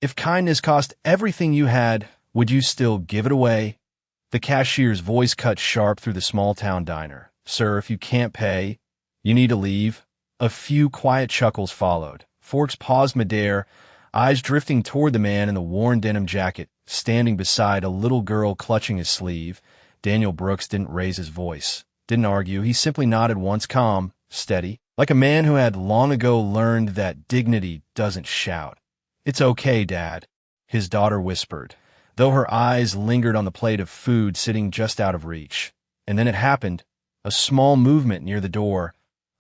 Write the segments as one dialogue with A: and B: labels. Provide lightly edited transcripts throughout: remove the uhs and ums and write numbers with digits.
A: If kindness cost everything you had, would you still give it away? The cashier's voice cut sharp through the small-town diner. Sir, if you can't pay, you need to leave. A few quiet chuckles followed. Forks paused midair, eyes drifting toward the man in the worn denim jacket, standing beside a little girl clutching his sleeve. Daniel Brooks didn't raise his voice, didn't argue. He simply nodded once, calm, steady, like a man who had long ago learned that dignity doesn't shout. "It's okay, Dad," his daughter whispered, though her eyes lingered on the plate of food sitting just out of reach. And then it happened, a small movement near the door.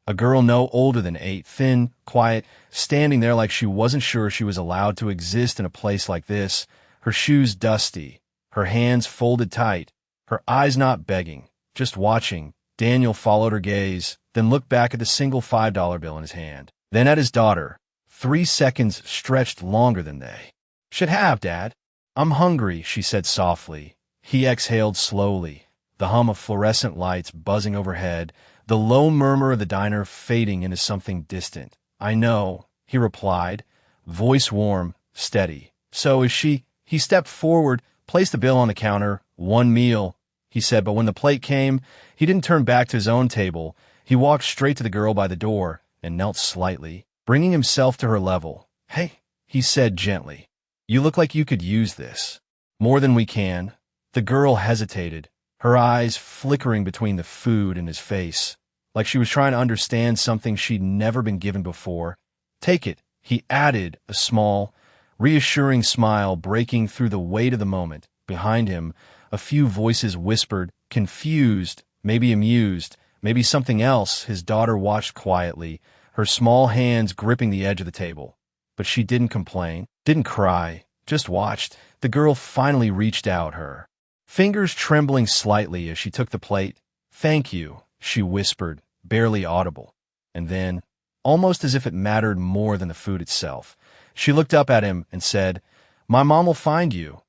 A: A girl no older than 8, thin, quiet, standing there like she wasn't sure she was allowed to exist in a place like this, her shoes dusty, her hands folded tight, her eyes not begging, just watching. Daniel followed her gaze, then looked back at the single $5 bill in his hand, then at his daughter. 3 seconds stretched longer than they should have, Dad. "I'm hungry," she said softly. He exhaled slowly, the hum of fluorescent lights buzzing overhead, the low murmur of the diner fading into something distant. "I know," he replied, voice warm, steady. "So is she." He stepped forward, placed the bill on the counter. "One meal," he said, but when the plate came, he didn't turn back to his own table. He walked straight to the girl by the door and knelt slightly, bringing himself to her level. "Hey," he said gently, "you look like you could use this. More than we can." The girl hesitated, her eyes flickering between the food and his face, like she was trying to understand something she'd never been given before. "Take it," he added, a small, reassuring smile breaking through the weight of the moment. Behind him, a few voices whispered, confused, maybe amused, maybe something else. His daughter watched quietly, her small hands gripping the edge of the table. But she didn't complain, didn't cry, just watched. The girl finally reached out, her fingers trembling slightly as she took the plate. "Thank you," she whispered, barely audible. And then, almost as if it mattered more than the food itself, she looked up at him and said, "My mom will find you."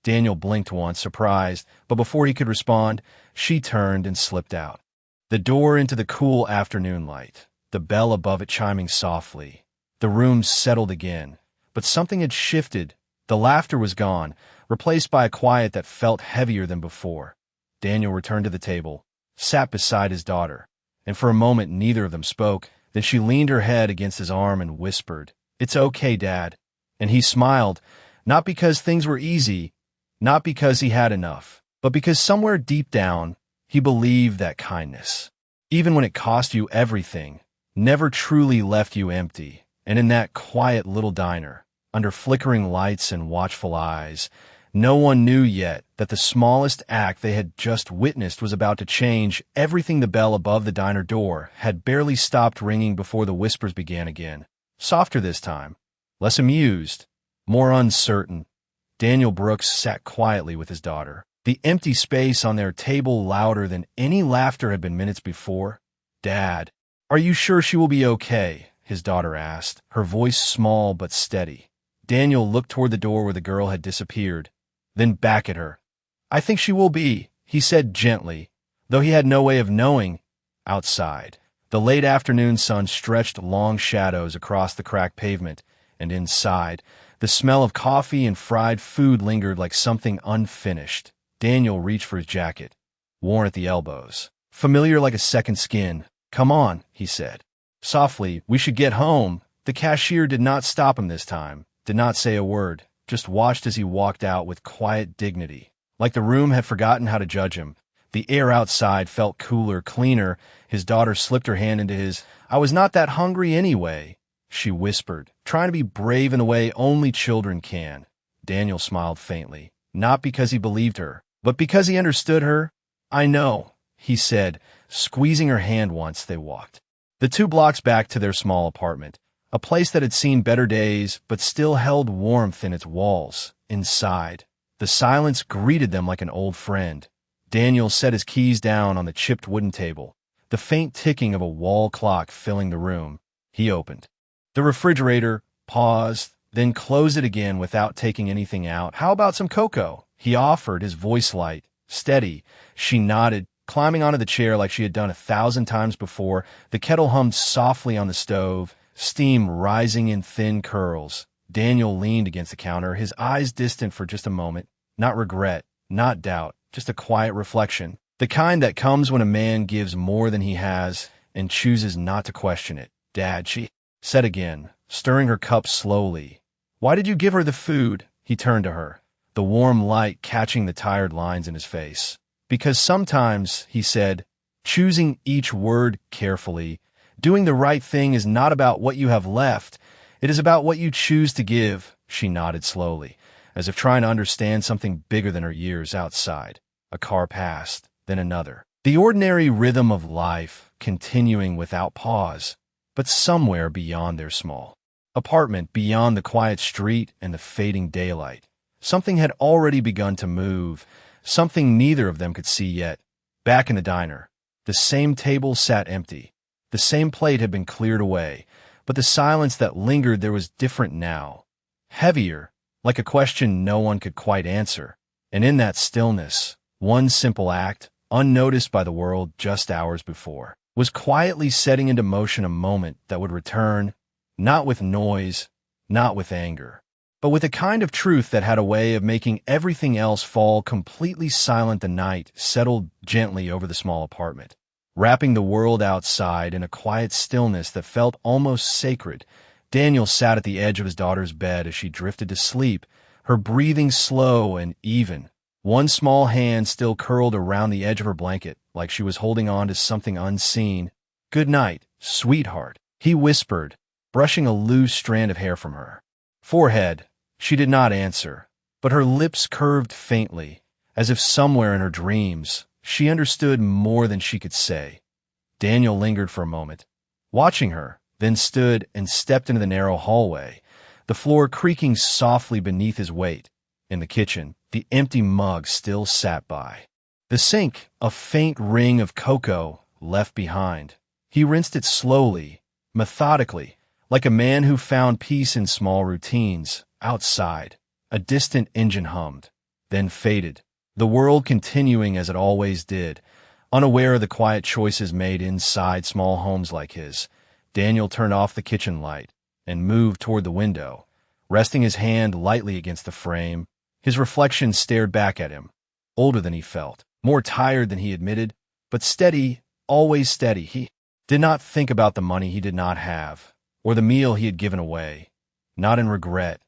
A: Daniel blinked once, surprised, but before he could respond, she turned and slipped out. The door into the cool afternoon light, the bell above it chiming softly. The room settled again, but something had shifted. The laughter was gone, replaced by a quiet that felt heavier than before. Daniel returned to the table, sat beside his daughter, and for a moment neither of them spoke. Then she leaned her head against his arm and whispered, "It's okay, Dad." And he smiled, not because things were easy, not because he had enough, but because somewhere deep down, he believed that kindness, even when it cost you everything, never truly left you empty. And in that quiet little diner, under flickering lights and watchful eyes, no one knew yet that the smallest act they had just witnessed was about to change everything. The bell above the diner door had barely stopped ringing before the whispers began again, softer this time, less amused, more uncertain. Daniel Brooks sat quietly with his daughter, the empty space on their table louder than any laughter had been minutes before. "Dad, are you sure she will be okay?" his daughter asked, her voice small but steady. Daniel looked toward the door where the girl had disappeared, then back at her. "I think she will be," he said gently, though he had no way of knowing. Outside, the late afternoon sun stretched long shadows across the cracked pavement, and inside, the smell of coffee and fried food lingered like something unfinished. Daniel reached for his jacket, worn at the elbows, familiar like a second skin. "Come on," he said. Softly, "We should get home." The cashier did not stop him this time, did not say a word, just watched as he walked out with quiet dignity, like the room had forgotten how to judge him. The air outside felt cooler, cleaner. His daughter slipped her hand into his. "I was not that hungry anyway," she whispered, trying to be brave in the way only children can. Daniel smiled faintly, not because he believed her, but because he understood her. "I know," he said, squeezing her hand once they walked the 2 blocks back to their small apartment, a place that had seen better days but still held warmth in its walls. Inside, the silence greeted them like an old friend. Daniel set his keys down on the chipped wooden table, the faint ticking of a wall clock filling the room. He opened the refrigerator, paused, then closed it again without taking anything out. "How about some cocoa?" he offered, his voice light, steady. She nodded, climbing onto the chair like she had done 1,000 times before. The kettle hummed softly on the stove, steam rising in thin curls. Daniel leaned against the counter, his eyes distant for just a moment. Not regret, not doubt, just a quiet reflection. The kind that comes when a man gives more than he has and chooses not to question it. Dad, she said again, stirring her cup slowly. Why did you give her the food? He turned to her, the warm light catching the tired lines in his face. Because sometimes, he said, choosing each word carefully, doing the right thing is not about what you have left. It is about what you choose to give. She nodded slowly, as if trying to understand something bigger than her years outside. A car passed, then another. The ordinary rhythm of life continuing without pause, but somewhere beyond their small apartment, beyond the quiet street and the fading daylight, something had already begun to move, something neither of them could see yet. Back in the diner, the same table sat empty. The same plate had been cleared away, but the silence that lingered there was different now. Heavier, like a question no one could quite answer. And in that stillness, one simple act, unnoticed by the world just hours before, was quietly setting into motion a moment that would return, not with noise, not with anger, but with a kind of truth that had a way of making everything else fall completely silent. The night settled gently over the small apartment, wrapping the world outside in a quiet stillness that felt almost sacred. Daniel sat at the edge of his daughter's bed as she drifted to sleep, her breathing slow and even, one small hand still curled around the edge of her blanket like she was holding on to something unseen. "Good night, sweetheart," he whispered, brushing a loose strand of hair from her forehead. She did not answer, but her lips curved faintly, as if somewhere in her dreams she understood more than she could say. Daniel lingered for a moment, watching her, then stood and stepped into the narrow hallway, the floor creaking softly beneath his weight. In the kitchen, the empty mug still sat by the sink, a faint ring of cocoa left behind. He rinsed it slowly, methodically, like a man who found peace in small routines. Outside, a distant engine hummed, then faded, the world continuing as it always did. Unaware of the quiet choices made inside small homes like his, Daniel turned off the kitchen light and moved toward the window, resting his hand lightly against the frame. His reflection stared back at him, older than he felt, more tired than he admitted, but steady, always steady. He did not think about the money he did not have, or the meal he had given away, not in regret,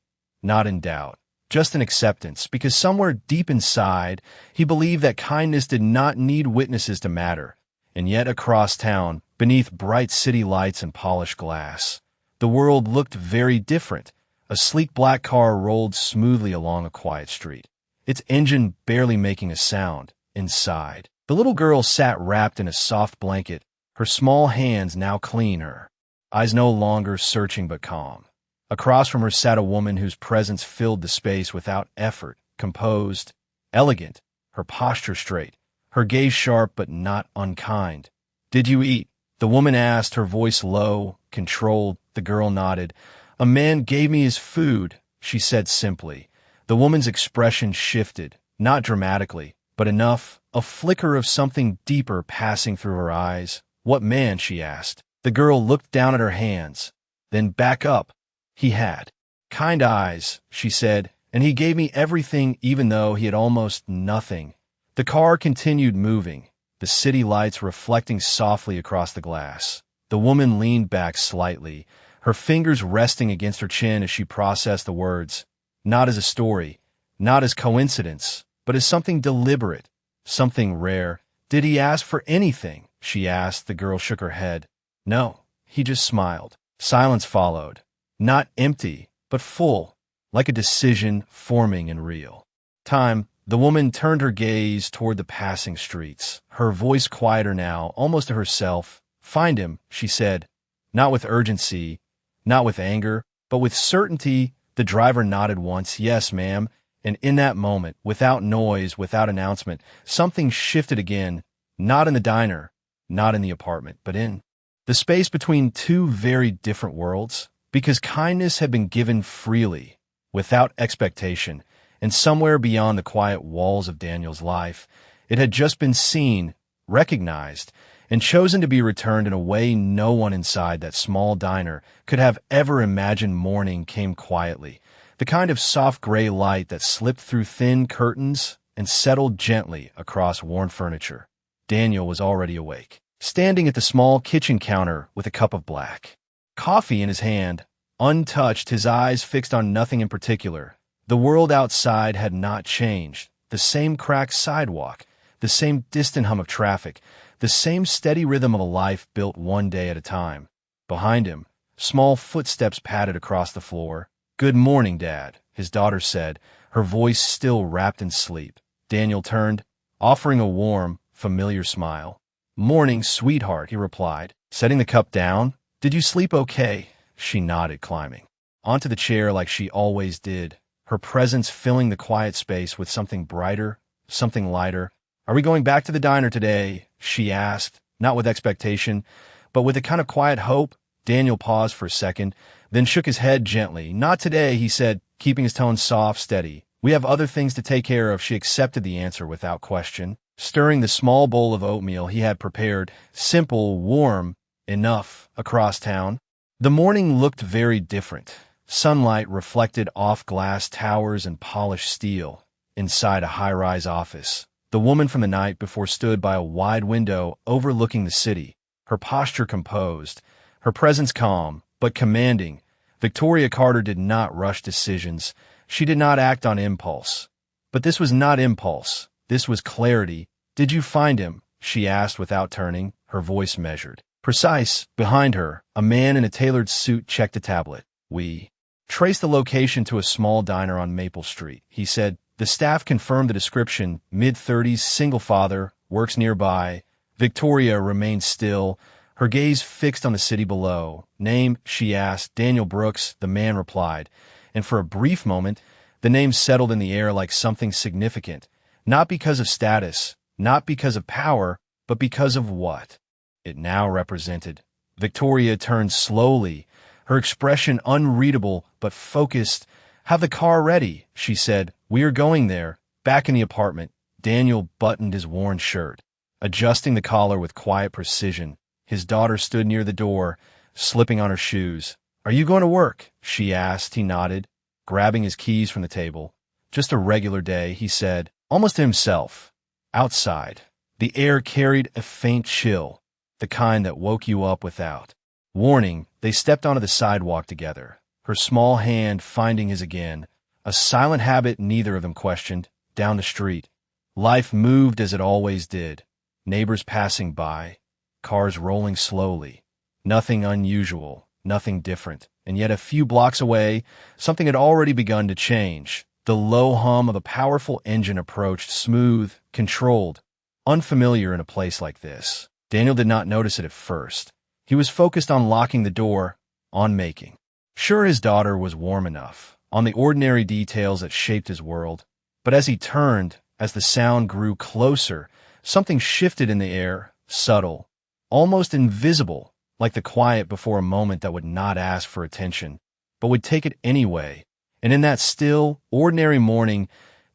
A: not in doubt, just in acceptance, because somewhere deep inside, he believed that kindness did not need witnesses to matter. And yet across town, beneath bright city lights and polished glass, the world looked very different. A sleek black car rolled smoothly along a quiet street, its engine barely making a sound. Inside, the little girl sat wrapped in a soft blanket, her small hands now clean, her eyes no longer searching but calm. Across from her sat a woman whose presence filled the space without effort, composed, elegant, her posture straight, her gaze sharp but not unkind. "Did you eat?" the woman asked, her voice low, controlled. The girl nodded. "A man gave me his food," she said simply. The woman's expression shifted, not dramatically, but enough, a flicker of something deeper passing through her eyes. "What man?" she asked. The girl looked down at her hands, then back up. "He had kind eyes," she said, "and he gave me everything even though he had almost nothing." The car continued moving, the city lights reflecting softly across the glass. The woman leaned back slightly, her fingers resting against her chin as she processed the words, not as a story, not as coincidence, but as something deliberate, something rare. "Did he ask for anything?" she asked. The girl shook her head. "No, he just smiled." Silence followed. Not empty, but full, like a decision forming in real time. The woman turned her gaze toward the passing streets, her voice quieter now, almost to herself. "Find him," she said, not with urgency, not with anger, but with certainty. The driver nodded once. "Yes, ma'am." And in that moment, without noise, without announcement, something shifted again, not in the diner, not in the apartment, but in the space between two very different worlds. Because kindness had been given freely, without expectation, and somewhere beyond the quiet walls of Daniel's life, it had just been seen, recognized, and chosen to be returned in a way no one inside that small diner could have ever imagined. Morning came quietly, the kind of soft gray light that slipped through thin curtains and settled gently across worn furniture. Daniel was already awake, standing at the small kitchen counter with a cup of black coffee in his hand, untouched, his eyes fixed on nothing in particular. The world outside had not changed. The same cracked sidewalk, the same distant hum of traffic, the same steady rhythm of a life built one day at a time. Behind him, small footsteps padded across the floor. "Good morning, Dad," his daughter said, her voice still wrapped in sleep. Daniel turned, offering a warm, familiar smile. "Morning, sweetheart," he replied, setting the cup down. "Did you sleep okay?" She nodded, climbing onto the chair like she always did, her presence filling the quiet space with something brighter, something lighter. "Are we going back to the diner today?" she asked, not with expectation, but with a kind of quiet hope. Daniel paused for a second, then shook his head gently. "Not today," he said, keeping his tone soft, steady. "We have other things to take care of." She accepted the answer without question, stirring the small bowl of oatmeal he had prepared, simple, warm, enough, across town. The morning looked very different. Sunlight reflected off glass towers and polished steel. Inside a high-rise office, the woman from the night before stood by a wide window overlooking the city, her posture composed, her presence calm, but commanding. Victoria Carter did not rush decisions. She did not act on impulse. But this was not impulse. This was clarity. "Did you find him?" she asked without turning, her voice measured, precise. Behind her, a man in a tailored suit checked a tablet. "We traced the location to a small diner on Maple Street," he said. "The staff confirmed the description, mid-30s, single father, works nearby." Victoria remained still, her gaze fixed on the city below. "Name?" she asked. "Daniel Brooks," the man replied, and for a brief moment, the name settled in the air like something significant, not because of status, not because of power, but because of what it now represented. Victoria turned slowly, her expression unreadable but focused. "Have the car ready," she said. "We are going there." Back in the apartment, Daniel buttoned his worn shirt, adjusting the collar with quiet precision. His daughter stood near the door, slipping on her shoes. "Are you going to work?" she asked. He nodded, grabbing his keys from the table. "Just a regular day," he said, almost to himself. Outside, the air carried a faint chill, the kind that woke you up without warning. They stepped onto the sidewalk together, her small hand finding his again, a silent habit neither of them questioned. Down the street, life moved as it always did, neighbors passing by, cars rolling slowly. Nothing unusual, nothing different. And yet a few blocks away, something had already begun to change. The low hum of a powerful engine approached, smooth, controlled, unfamiliar in a place like this. Daniel did not notice it at first. He was focused on locking the door, on making sure his daughter was warm enough, on the ordinary details that shaped his world. But as he turned, as the sound grew closer, something shifted in the air, subtle, almost invisible, like the quiet before a moment that would not ask for attention, but would take it anyway. And in that still, ordinary morning,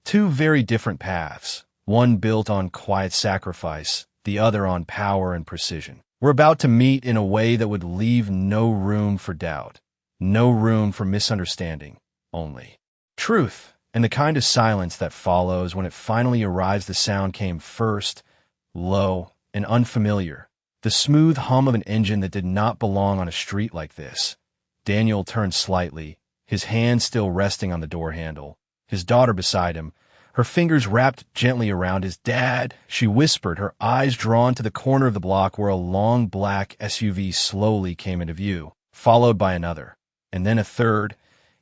A: two very different paths, one built on quiet sacrifice, the other on power and precision, were about to meet in a way that would leave no room for doubt, no room for misunderstanding, only truth. And the kind of silence that follows when it finally arrives. The sound came first, low and unfamiliar, the smooth hum of an engine that did not belong on a street like this. Daniel turned slightly, his hand still resting on the door handle. His daughter beside him, her fingers wrapped gently around his. "Dad," she whispered, her eyes drawn to the corner of the block where a long black SUV slowly came into view, followed by another, and then a third,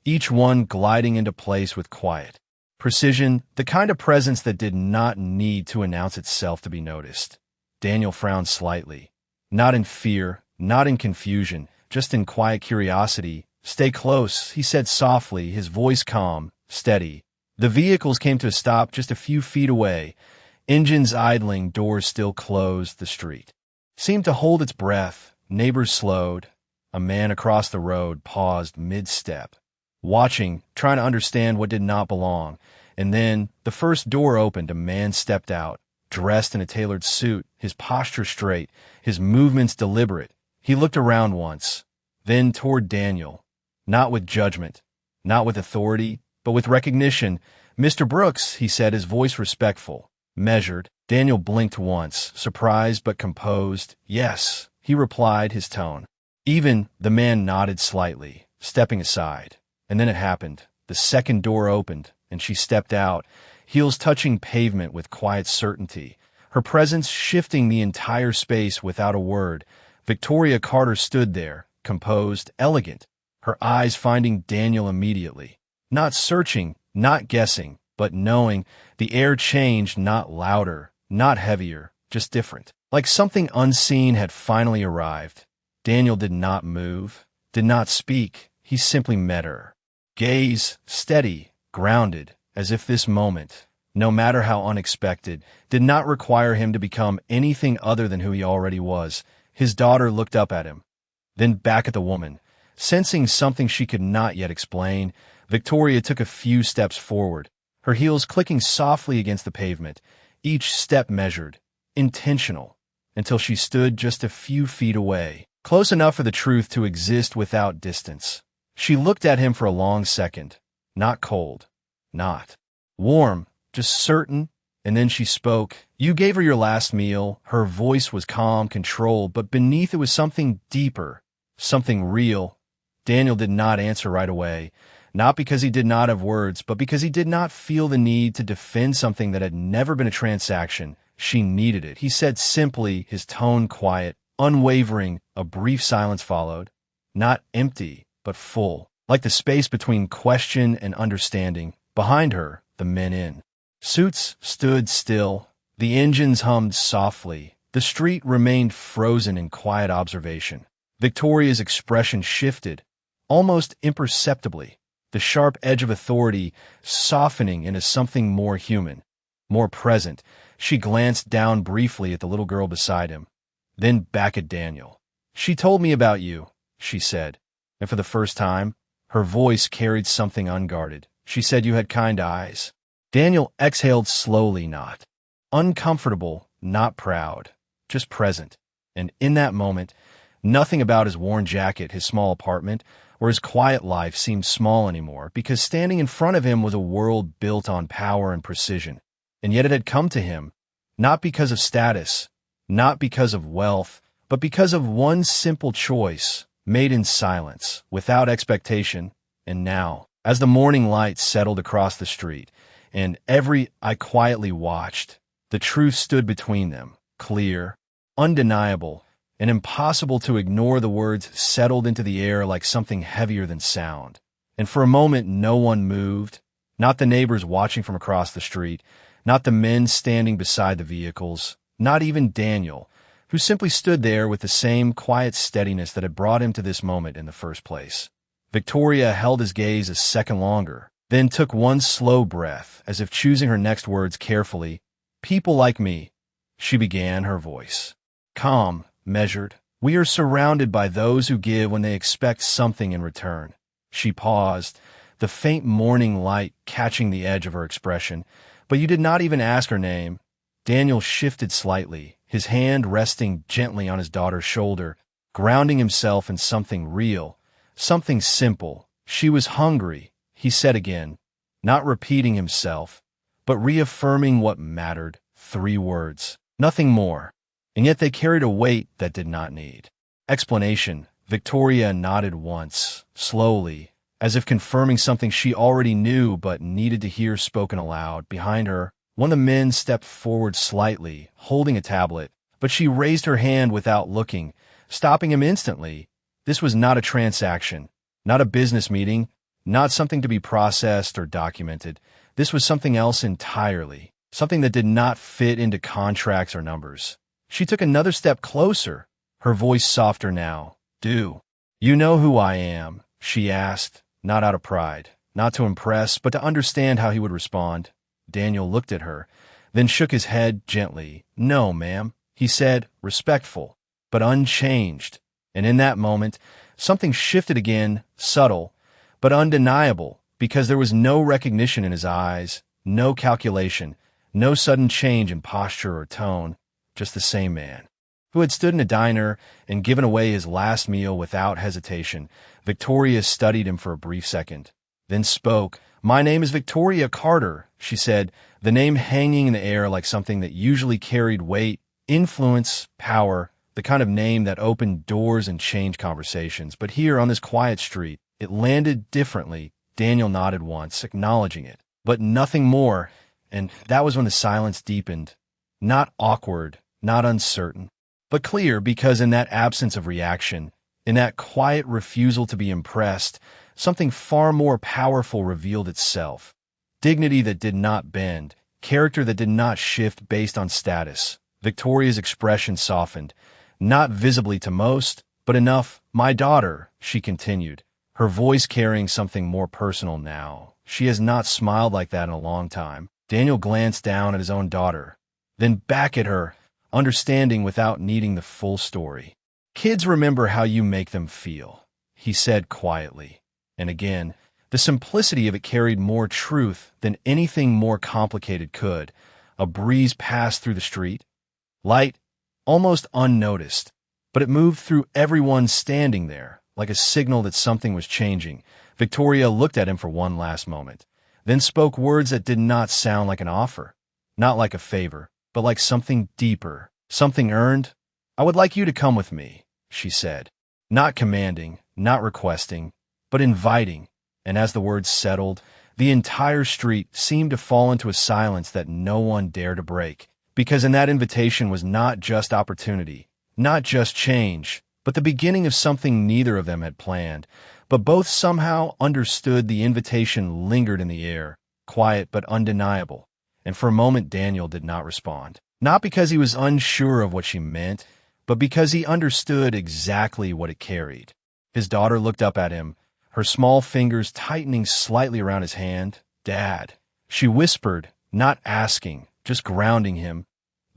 A: each one gliding into place with quiet precision, the kind of presence that did not need to announce itself to be noticed. Daniel frowned slightly, not in fear, not in confusion, just in quiet curiosity. "Stay close," he said softly, his voice calm, steady. The vehicles came to a stop just a few feet away, engines idling, doors still closed. The street seemed to hold its breath. Neighbors slowed. A man across the road paused mid-step, watching, trying to understand what did not belong. And then the first door opened. A man stepped out, dressed in a tailored suit, his posture straight, his movements deliberate. He looked around once, then toward Daniel, not with judgment, not with authority, but with recognition. "Mr. Brooks," he said, his voice respectful, measured. Daniel blinked once, surprised but composed. "Yes," he replied, his tone even. The man nodded slightly, stepping aside. And then it happened. The second door opened, and she stepped out, heels touching pavement with quiet certainty, her presence shifting the entire space without a word. Victoria Carter stood there, composed, elegant, her eyes finding Daniel immediately. Not searching, not guessing, but knowing. The air changed, not louder, not heavier, just different. Like something unseen had finally arrived. Daniel did not move, did not speak. He simply met her. Gaze, steady, grounded, as if this moment, no matter how unexpected, did not require him to become anything other than who he already was. His daughter looked up at him, then back at the woman. Sensing something she could not yet explain, Victoria took a few steps forward, her heels clicking softly against the pavement, each step measured, intentional, until she stood just a few feet away, close enough for the truth to exist without distance. She looked at him for a long second, not cold, not warm, just certain, and then she spoke. "You gave her your last meal." Her voice was calm, controlled, but beneath it was something deeper, something real. Daniel did not answer right away, not because he did not have words, but because he did not feel the need to defend something that had never been a transaction. She needed it. He said simply, his tone quiet, unwavering. A brief silence followed, not empty, but full, like the space between question and understanding. Behind her, the men in suits stood still. The engines hummed softly. The street remained frozen in quiet observation. Victoria's expression shifted, almost imperceptibly, the sharp edge of authority softening into something more human, more present. She glanced down briefly at the little girl beside him, then back at Daniel. "She told me about you," she said, and for the first time, her voice carried something unguarded. "She said you had kind eyes." Daniel exhaled slowly, not uncomfortable, not proud, just present. And in that moment, nothing about his worn jacket, his small apartment, or his quiet life seemed small anymore, because standing in front of him was a world built on power and precision. And yet it had come to him, not because of status, not because of wealth, but because of one simple choice, made in silence, without expectation. And now, as the morning light settled across the street, and every eye quietly watched, the truth stood between them, clear, undeniable, and impossible to ignore. The words settled into the air like something heavier than sound. And for a moment no one moved, not the neighbors watching from across the street, not the men standing beside the vehicles, not even Daniel, who simply stood there with the same quiet steadiness that had brought him to this moment in the first place. Victoria held his gaze a second longer, then took one slow breath, as if choosing her next words carefully. "People like me," she began, her voice calm, measured. "We are surrounded by those who give when they expect something in return." She paused, the faint morning light catching the edge of her expression. "But you did not even ask her name." Daniel shifted slightly, his hand resting gently on his daughter's shoulder, grounding himself in something real, something simple. "She was hungry," he said again, not repeating himself, but reaffirming what mattered. 3 words, nothing more. And yet they carried a weight that did not need explanation. Victoria nodded once, slowly, as if confirming something she already knew but needed to hear spoken aloud. Behind her, one of the men stepped forward slightly, holding a tablet, but she raised her hand without looking, stopping him instantly. This was not a transaction, not a business meeting, not something to be processed or documented. This was something else entirely, something that did not fit into contracts or numbers. She took another step closer, her voice softer now. "Do you know who I am?" she asked, not out of pride, not to impress, but to understand how he would respond. Daniel looked at her, then shook his head gently. "No, ma'am," he said, respectful, but unchanged. And in that moment, something shifted again, subtle, but undeniable, because there was no recognition in his eyes, no calculation, No sudden change in posture or tone, just the same man, who had stood in a diner and given away his last meal without hesitation. Victoria studied him for a brief second, then spoke. "My name is Victoria Carter," she said, the name hanging in the air like something that usually carried weight, influence, power, the kind of name that opened doors and changed conversations. But here, on this quiet street, it landed differently. Daniel nodded once, acknowledging it, but nothing more, and that was when the silence deepened. Not awkward, not uncertain, but clear, because in that absence of reaction, in that quiet refusal to be impressed, something far more powerful revealed itself. Dignity that did not bend, character that did not shift based on status. Victoria's expression softened, not visibly to most, but enough. "My daughter," she continued, her voice carrying something more personal now. "She has not smiled like that in a long time." Daniel glanced down at his own daughter, then back at her, understanding without needing the full story. "Kids remember how you make them feel," he said quietly. And again, the simplicity of it carried more truth than anything more complicated could. A breeze passed through the street, light, almost unnoticed, but it moved through everyone standing there, like a signal that something was changing. Victoria looked at him for one last moment, then spoke words that did not sound like an offer, not like a favor, but like something deeper, something earned. "I would like you to come with me," she said, not commanding, not requesting, but inviting. And as the words settled, the entire street seemed to fall into a silence that no one dared to break, because in that invitation was not just opportunity, not just change, but the beginning of something neither of them had planned. But both somehow understood. The invitation lingered in the air, quiet but undeniable, and for a moment Daniel did not respond. Not because he was unsure of what she meant, but because he understood exactly what it carried. His daughter looked up at him, her small fingers tightening slightly around his hand. "Dad," she whispered, not asking, just grounding him.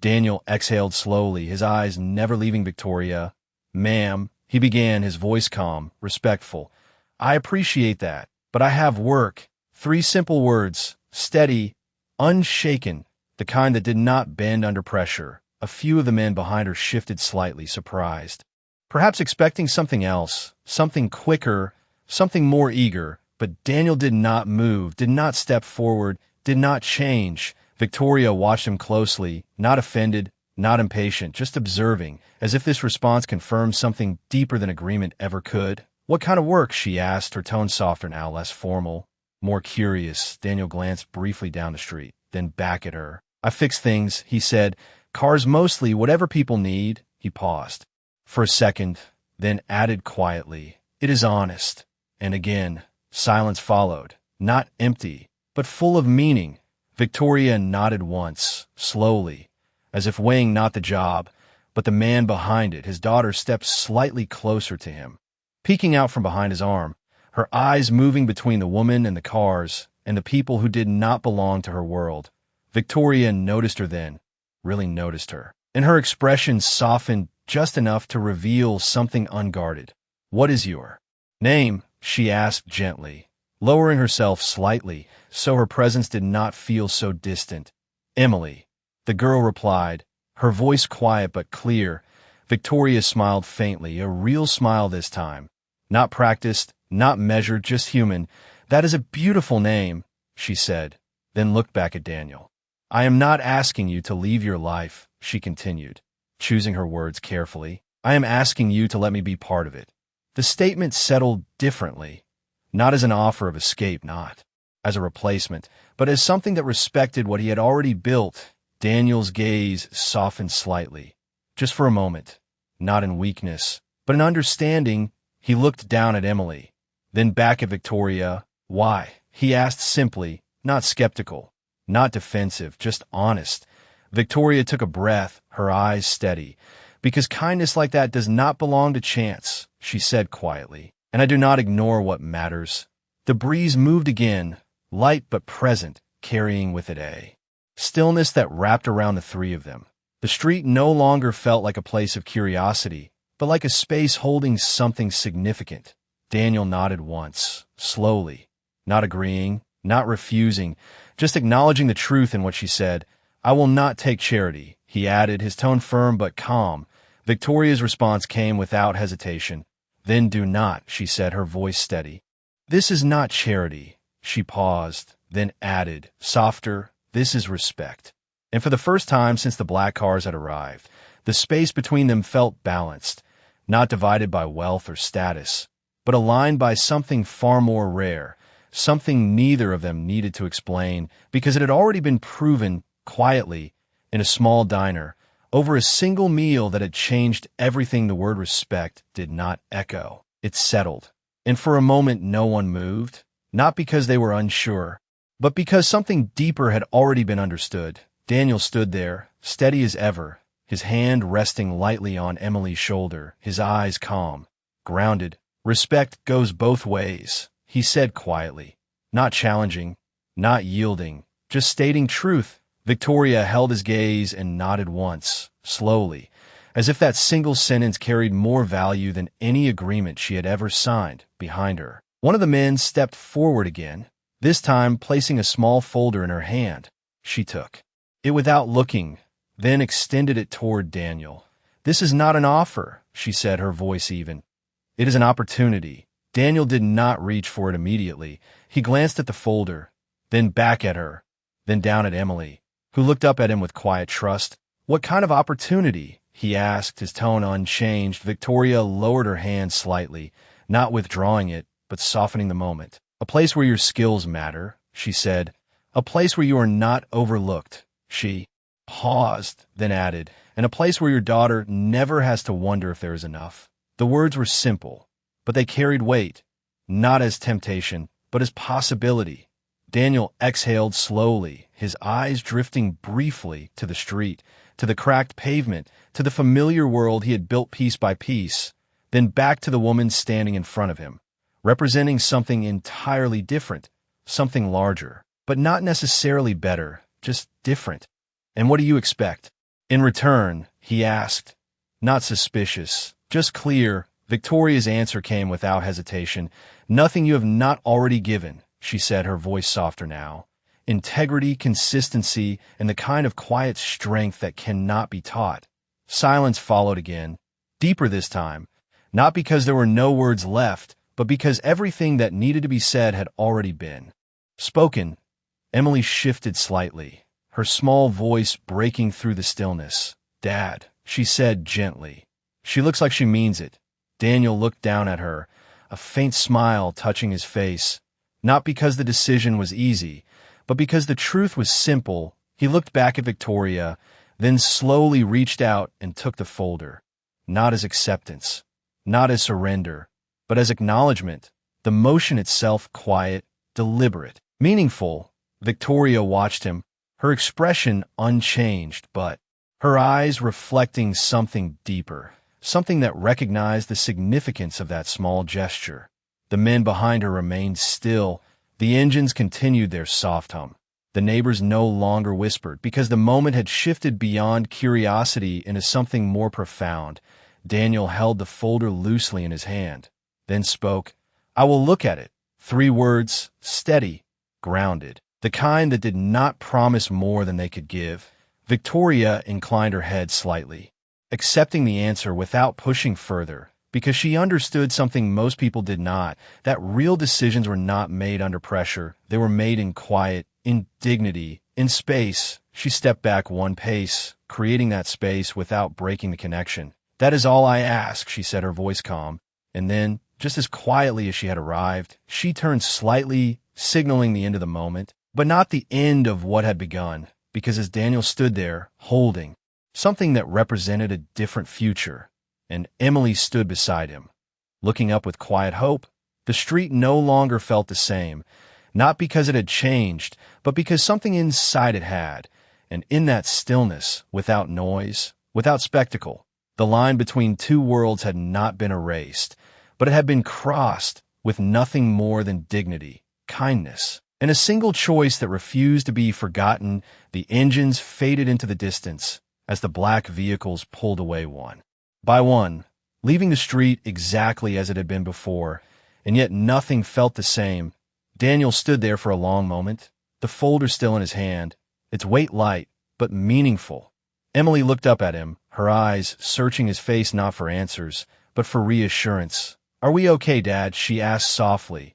A: Daniel exhaled slowly, his eyes never leaving Victoria. "Ma'am," he began, his voice calm, respectful. "I appreciate that, but I have work." 3 simple words, steady, unshaken, the kind that did not bend under pressure. A few of the men behind her shifted slightly, surprised, perhaps expecting something else, something quicker, something more eager. But Daniel did not move, did not step forward, did not change. Victoria watched him closely, not offended, not impatient, just observing, as if this response confirmed something deeper than agreement ever could. "What kind of work?" she asked, her tone softer now, less formal, more curious. Daniel glanced briefly down the street, then back at her. "I fix things," he said. "Cars mostly, whatever people need." He paused for a second, then added quietly, "It is honest." And again, silence followed, not empty, but full of meaning. Victoria nodded once, slowly, as if weighing not the job, but the man behind it. His daughter stepped slightly closer to him, peeking out from behind his arm, her eyes moving between the woman and the cars and the people who did not belong to her world. Victoria noticed her then, really noticed her, and her expression softened just enough to reveal something unguarded. "What is your name?" she asked gently, lowering herself slightly so her presence did not feel so distant. "Emily," the girl replied, her voice quiet but clear. Victoria smiled faintly, a real smile this time. Not practiced, not measured, just human. "That is a beautiful name," she said, then looked back at Daniel. "I am not asking you to leave your life," she continued, choosing her words carefully. "I am asking you to let me be part of it." The statement settled differently, not as an offer of escape, not as a replacement, but as something that respected what he had already built. Daniel's gaze softened slightly, just for a moment, not in weakness, but in understanding. He looked down at Emily, then back at Victoria. "Why?" he asked simply, not skeptical, not defensive, just honest. Victoria took a breath, her eyes steady. "Because kindness like that does not belong to chance," she said quietly, "and I do not ignore what matters." The breeze moved again, light but present, carrying with it a stillness that wrapped around the 3 of them. The street no longer felt like a place of curiosity, but like a space holding something significant. Daniel nodded once, slowly, not agreeing, not refusing, just acknowledging the truth in what she said. I will not take charity, he added, his tone firm but calm. Victoria's response came without hesitation. Then do not, she said, her voice steady. This is not charity. She paused, then added, softer, this is respect. And for the first time since the black cars had arrived, the space between them felt balanced, not divided by wealth or status, but aligned by something far more rare, something neither of them needed to explain, because it had already been proven quietly in a small diner over a single meal that had changed everything. The word respect did not echo. It settled. And for a moment no one moved, not because they were unsure, but because something deeper had already been understood. Daniel stood there, steady as ever, his hand resting lightly on Emily's shoulder, his eyes calm, grounded. Respect goes both ways, he said quietly, not challenging, not yielding, just stating truth. Victoria held his gaze and nodded once, slowly, as if that single sentence carried more value than any agreement she had ever signed. Behind her, one of the men stepped forward again, this time placing a small folder in her hand. She took it without looking, then extended it toward Daniel. This is not an offer, she said, her voice even. It is an opportunity. Daniel did not reach for it immediately. He glanced at the folder, then back at her, then down at Emily, who looked up at him with quiet trust. What kind of opportunity? He asked, his tone unchanged. Victoria lowered her hand slightly, not withdrawing it, but softening the moment. A place where your skills matter, she said. A place where you are not overlooked. She paused, then added, and a place where your daughter never has to wonder if there is enough. The words were simple, but they carried weight, not as temptation, but as possibility. Daniel exhaled slowly, his eyes drifting briefly to the street, to the cracked pavement, to the familiar world he had built piece by piece, then back to the woman standing in front of him, representing something entirely different, something larger, but not necessarily better, just different. And what do you expect? In return, he asked, not suspicious, just clear. Victoria's answer came without hesitation. Nothing you have not already given, she said, her voice softer now. Integrity, consistency, and the kind of quiet strength that cannot be taught. Silence followed again, deeper this time, not because there were no words left, but because everything that needed to be said had already been spoken. Emily shifted slightly, her small voice breaking through the stillness. Dad, she said gently. She looks like she means it. Daniel looked down at her, a faint smile touching his face, not because the decision was easy, but because the truth was simple. He looked back at Victoria, then slowly reached out and took the folder, not as acceptance, not as surrender, but as acknowledgement, the motion itself quiet, deliberate, meaningful. Victoria watched him, her expression unchanged, but her eyes reflecting something deeper, something that recognized the significance of that small gesture. The men behind her remained still. The engines continued their soft hum. The neighbors no longer whispered, because the moment had shifted beyond curiosity into something more profound. Daniel held the folder loosely in his hand, then spoke. I will look at it. 3 words, steady, grounded, the kind that did not promise more than they could give. Victoria inclined her head slightly, accepting the answer without pushing further, because she understood something most people did not, that real decisions were not made under pressure. They were made in quiet, in dignity, in space. She stepped back one pace, creating that space without breaking the connection. That is all I ask, she said, her voice calm. And then, just as quietly as she had arrived, she turned slightly, signaling the end of the moment, but not the end of what had begun, because as Daniel stood there, holding something that represented a different future, and Emily stood beside him, looking up with quiet hope, the street no longer felt the same, not because it had changed, but because something inside it had, and in that stillness, without noise, without spectacle, the line between 2 worlds had not been erased, but it had been crossed with nothing more than dignity, kindness, and a single choice that refused to be forgotten. The engines faded into the distance as the black vehicles pulled away one by one, leaving the street exactly as it had been before, and yet nothing felt the same. Daniel stood there for a long moment, the folder still in his hand, its weight light, but meaningful. Emily looked up at him, her eyes searching his face not for answers, but for reassurance. "Are we okay, Dad?" she asked softly.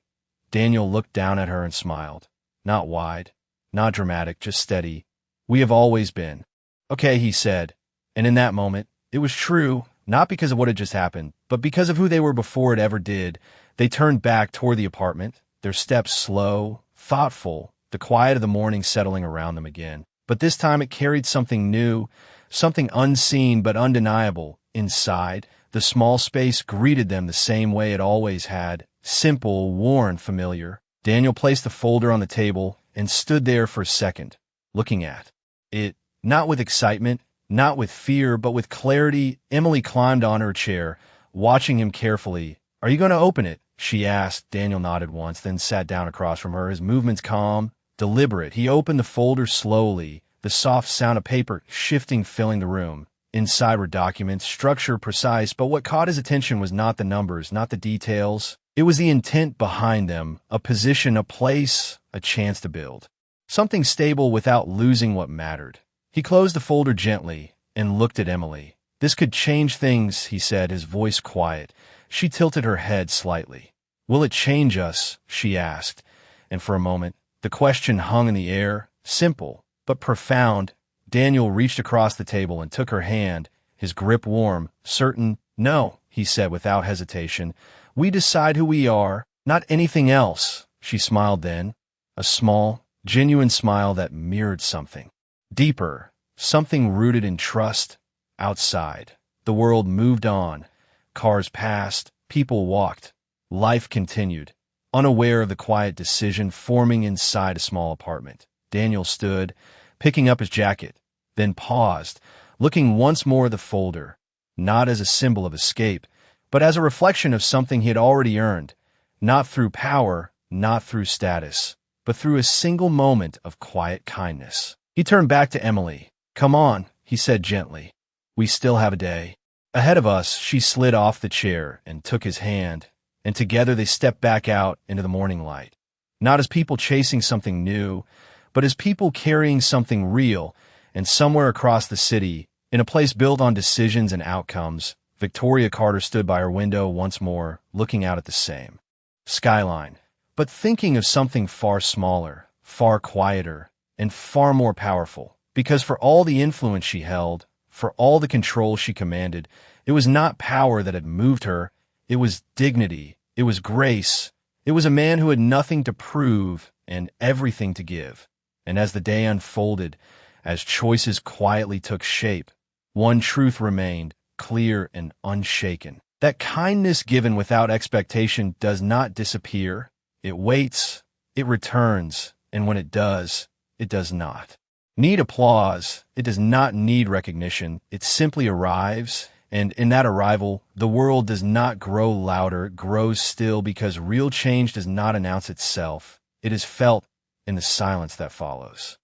A: Daniel looked down at her and smiled. Not wide, not dramatic, just steady. "We have always been." "Okay," he said. And in that moment, it was true, not because of what had just happened, but because of who they were before it ever did. They turned back toward the apartment, their steps slow, thoughtful, the quiet of the morning settling around them again. But this time it carried something new, something unseen but undeniable. Inside, the small space greeted them the same way it always had, simple, worn, familiar. Daniel placed the folder on the table and stood there for a second, looking at it, not with excitement, not with fear, but with clarity. Emily climbed on her chair, watching him carefully. "Are you going to open it?" she asked. Daniel nodded once, then sat down across from her, his movements calm, deliberate. He opened the folder slowly, the soft sound of paper shifting filling the room. Inside were documents, structure precise, but what caught his attention was not the numbers, not the details. It was the intent behind them, a position, a place, a chance to build. Something stable without losing what mattered. He closed the folder gently and looked at Emily. "This could change things," he said, his voice quiet. She tilted her head slightly. "Will it change us?" she asked. And for a moment, the question hung in the air, simple but profound. Daniel reached across the table and took her hand, his grip warm, certain. "No," he said without hesitation. "We decide who we are, not anything else." She smiled then, a small, genuine smile that mirrored something deeper, something rooted in trust. Outside, the world moved on. Cars passed, people walked. Life continued, unaware of the quiet decision forming inside a small apartment. Daniel stood, picking up his jacket, then paused, looking once more at the folder, not as a symbol of escape, but as a reflection of something he had already earned, not through power, not through status, but through a single moment of quiet kindness. He turned back to Emily. "Come on," he said gently. "We still have a day ahead of us." She slid off the chair and took his hand, and together they stepped back out into the morning light. Not as people chasing something new, but as people carrying something real. And somewhere across the city, in a place built on decisions and outcomes, Victoria Carter stood by her window once more, looking out at the same skyline, but thinking of something far smaller, far quieter, and far more powerful. Because for all the influence she held, for all the control she commanded, it was not power that had moved her. It was dignity. It was grace. It was a man who had nothing to prove and everything to give. And as the day unfolded, as choices quietly took shape, one truth remained, clear and unshaken. That kindness given without expectation does not disappear. It waits, it returns, and when it does not need applause. It does not need recognition. It simply arrives, and in that arrival, the world does not grow louder, it grows still, because real change does not announce itself. It is felt in the silence that follows.